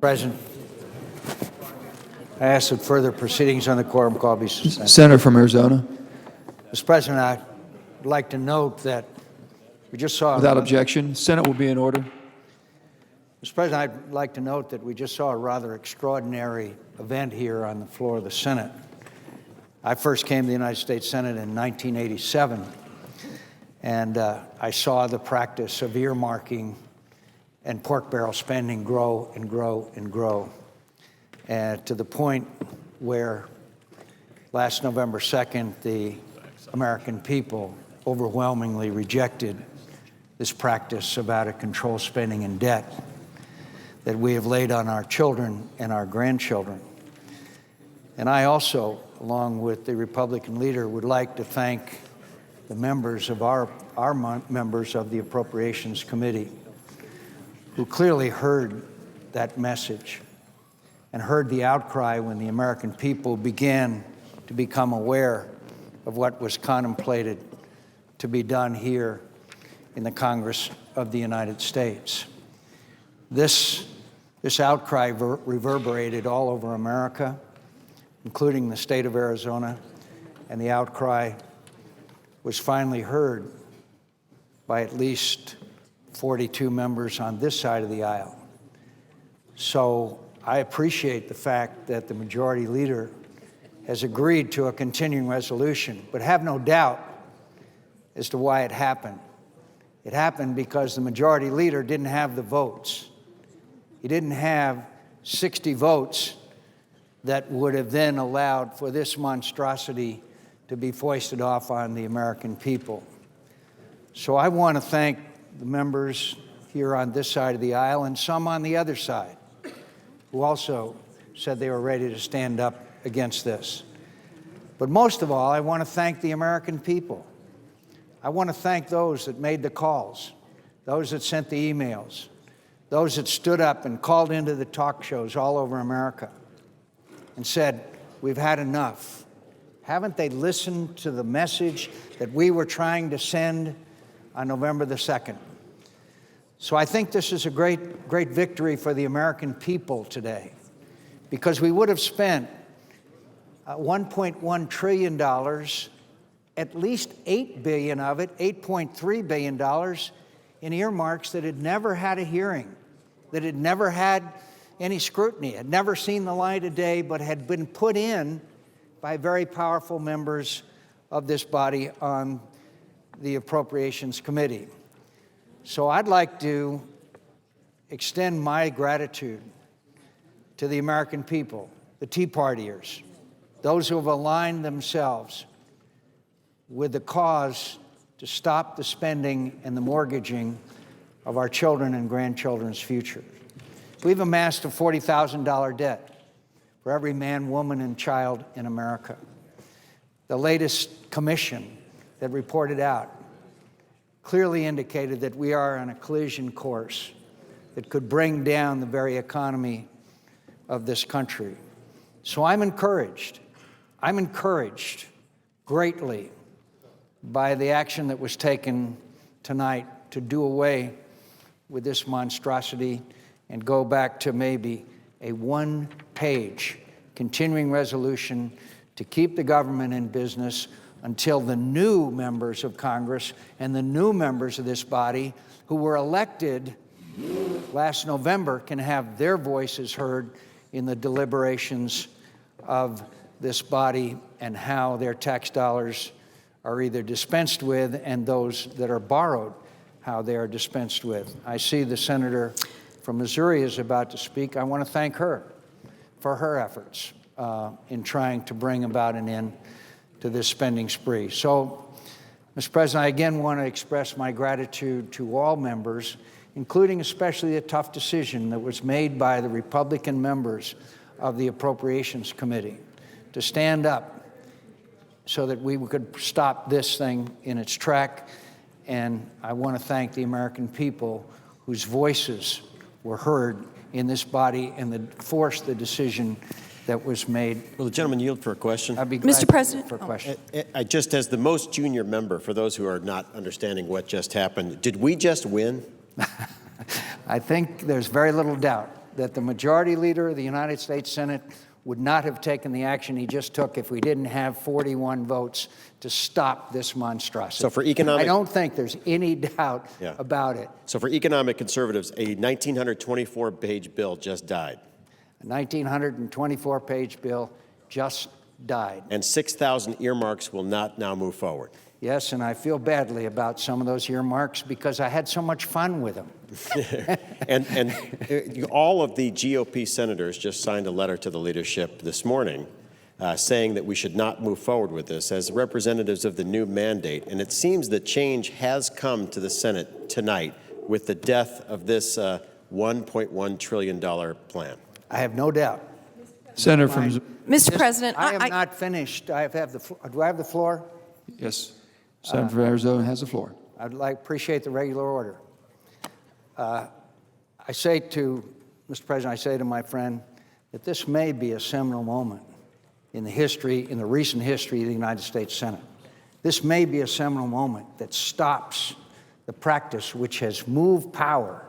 President, I ask that further proceedings on the quorum call be suspended. Senator from Arizona. Mr. President, I'd like to note that we just saw... Without objection, Senate will be in order. Mr. President, I'd like to note that we just saw a rather extraordinary event here on the floor of the Senate. I first came to the United States Senate in 1987, and I saw the practice of earmarking and pork barrel spending grow and grow and grow, to the point where last November 2nd, the American people overwhelmingly rejected this practice of out-of-control spending and debt that we have laid on our children and our grandchildren. And I also, along with the Republican leader, would like to thank the members of our members of the Appropriations Committee who clearly heard that message and heard the outcry when the American people began to become aware of what was contemplated to be done here in the Congress of the United States. This outcry reverberated all over America, including the state of Arizona, and the outcry was finally heard by at least 42 members on this side of the aisle. So I appreciate the fact that the majority leader has agreed to a continuing resolution, but have no doubt as to why it happened. It happened because the majority leader didn't have the votes. He didn't have 60 votes that would have then allowed for this monstrosity to be foisted off on the American people. So I want to thank the members here on this side of the aisle and some on the other side who also said they were ready to stand up against this. But most of all, I want to thank the American people. I want to thank those that made the calls, those that sent the emails, those that stood up and called into the talk shows all over America and said, we've had enough. Haven't they listened to the message that we were trying to send on November the 2nd? So I think this is a great victory for the American people today, because we would have spent $1.1 trillion, at least $8 billion of it, $8.3 billion in earmarks that had never had a hearing, that had never had any scrutiny, had never seen the light of day, but had been put in by very powerful members of this body on the Appropriations Committee. So I'd like to extend my gratitude to the American people, the Tea Partiers, those who have aligned themselves with the cause to stop the spending and the mortgaging of our children and grandchildren's future. We've amassed a $40,000 debt for every man, woman, and child in America. The latest commission that reported out clearly indicated that we are on a collision course that could bring down the very economy of this country. So I'm encouraged greatly by the action that was taken tonight to do away with this monstrosity and go back to maybe a one-page continuing resolution to keep the government in business until the new members of Congress and the new members of this body who were elected last November can have their voices heard in the deliberations of this body and how their tax dollars are either dispensed with and those that are borrowed, how they are dispensed with. I see the senator from Missouri is about to speak. I want to thank her for her efforts in trying to bring about an end to this spending spree. So, Mr. President, I again want to express my gratitude to all members, including especially a tough decision that was made by the Republican members of the Appropriations Committee to stand up so that we could stop this thing in its track. And I want to thank the American people whose voices were heard in this body and that forced the decision that was made. Will the gentleman yield for a question? I'd be glad Mr. President. for a question. I just, as the most junior member, for those who are not understanding what just happened, did we just win? I think there's very little doubt that the majority leader of the United States Senate would not have taken the action he just took if we didn't have 41 votes to stop this monstrosity. So for economic, I don't think there's any doubt Yeah. about it. So for economic conservatives, a 1,924-page bill just died. A 1,924-page bill just died. And 6,000 earmarks will not now move forward. Yes, and I feel badly about some of those earmarks because I had so much fun with them. And all of the GOP senators just signed a letter to the leadership this morning saying that we should not move forward with this as representatives of the new mandate. And it seems that change has come to the Senate tonight with the death of this $1.1 trillion plan. I have no doubt. Senator from, Mr. President, I am not finished. I have the do I have the floor? yes, Senator from Arizona has the floor. I'd appreciate the regular order. I say to Mr. President, I say to my friend that this may be a seminal moment in the recent history of the United States Senate. This may be a seminal moment that stops the practice which has moved power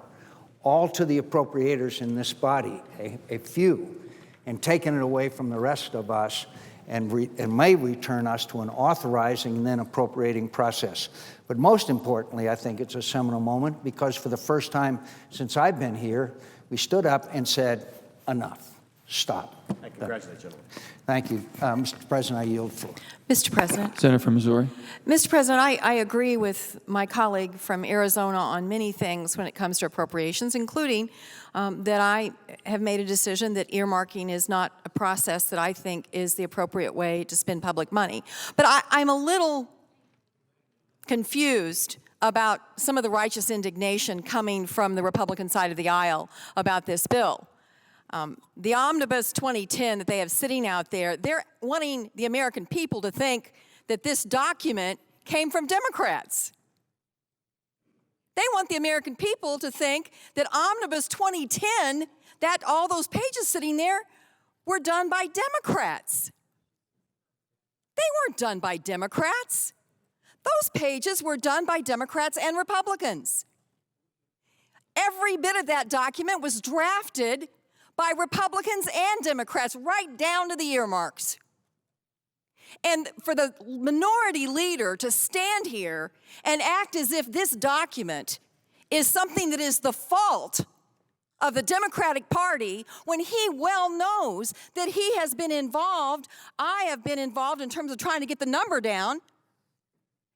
all to the appropriators in this body, a few, and taken it away from the rest of us and may return us to an authorizing and then appropriating process. But most importantly, I think it's a seminal moment because for the first time since I've been here, we stood up and said, enough, stop. I congratulate you, gentlemen. Thank you. Mr. President, I yield the floor. Mr. President. Senator from Missouri. Mr. President, I agree with my colleague from Arizona on many things when it comes to appropriations, including that I have made a decision that earmarking is not a process that I think is the appropriate way to spend public money. But I'm a little confused about some of the righteous indignation coming from the Republican side of the aisle about this bill. The Omnibus 2010 that they have sitting out there, they're wanting the American people to think that this document came from Democrats. They want the American people to think that Omnibus 2010, that all those pages sitting there were done by Democrats. They weren't done by Democrats. Those pages were done by Democrats and Republicans. Every bit of that document was drafted by Republicans and Democrats, right down to the earmarks. And for the minority leader to stand here and act as if this document is something that is the fault of the Democratic Party when he well knows that he has been involved, I have been involved in terms of trying to get the number down,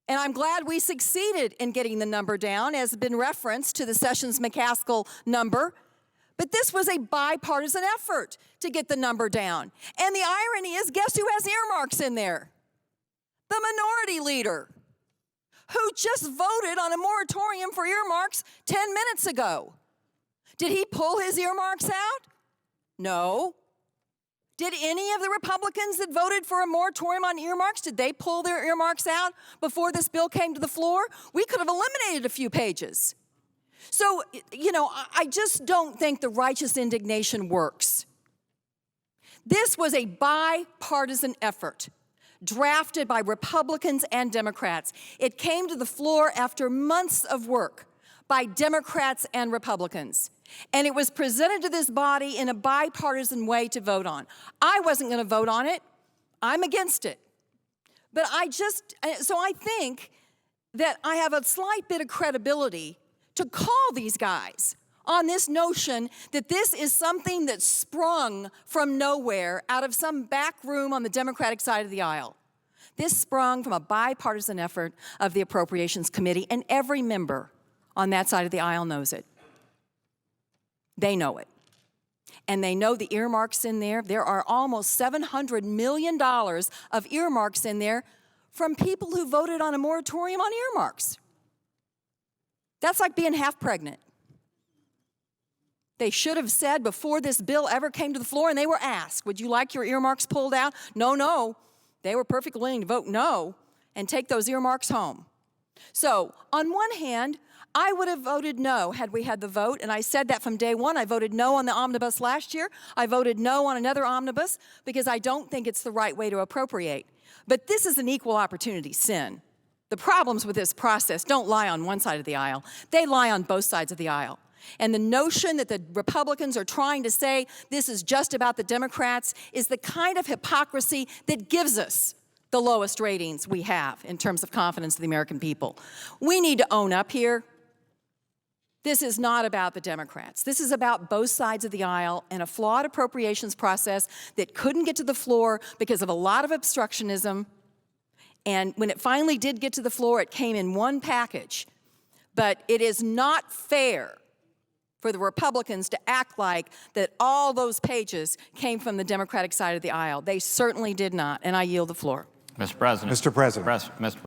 and I'm glad we succeeded in getting the number down, as has been referenced to the Sessions-McCaskill number. But this was a bipartisan effort to get the number down. And the irony is, guess who has earmarks in there? The minority leader, who just voted on a moratorium for earmarks 10 minutes ago. Did he pull his earmarks out? No. Did any of the Republicans that voted for a moratorium on earmarks, did they pull their earmarks out before this bill came to the floor? We could have eliminated a few pages. So, you know, I just don't think the righteous indignation works. This was a bipartisan effort drafted by Republicans and Democrats. It came to the floor after months of work by Democrats and Republicans. And it was presented to this body in a bipartisan way to vote on. I wasn't going to vote on it. I'm against it. But so I think that I have a slight bit of credibility to call these guys on this notion that this is something that sprung from nowhere out of some back room on the Democratic side of the aisle. This sprung from a bipartisan effort of the Appropriations Committee, and every member on that side of the aisle knows it. They know it. And they know the earmarks in there. There are almost $700 million of earmarks in there from people who voted on a moratorium on earmarks. That's like being half pregnant. They should have said before this bill ever came to the floor and they were asked, would you like your earmarks pulled out? No, no. They were perfectly willing to vote no and take those earmarks home. So on one hand, I would have voted no had we had the vote, and I said that from day one. I voted no on the omnibus last year. I voted no on another omnibus because I don't think it's the right way to appropriate. But this is an equal opportunity sin. The problems with this process don't lie on one side of the aisle. They lie on both sides of the aisle. And the notion that the Republicans are trying to say this is just about the Democrats is the kind of hypocrisy that gives us the lowest ratings we have in terms of confidence of the American people. We need to own up here. This is not about the Democrats. This is about both sides of the aisle and a flawed appropriations process that couldn't get to the floor because of a lot of obstructionism. And when it finally did get to the floor, it came in one package. But it is not fair for the Republicans to act like that all those pages came from the Democratic side of the aisle. They certainly did not, and I yield the floor. Mr. President. Mr. President. Mr.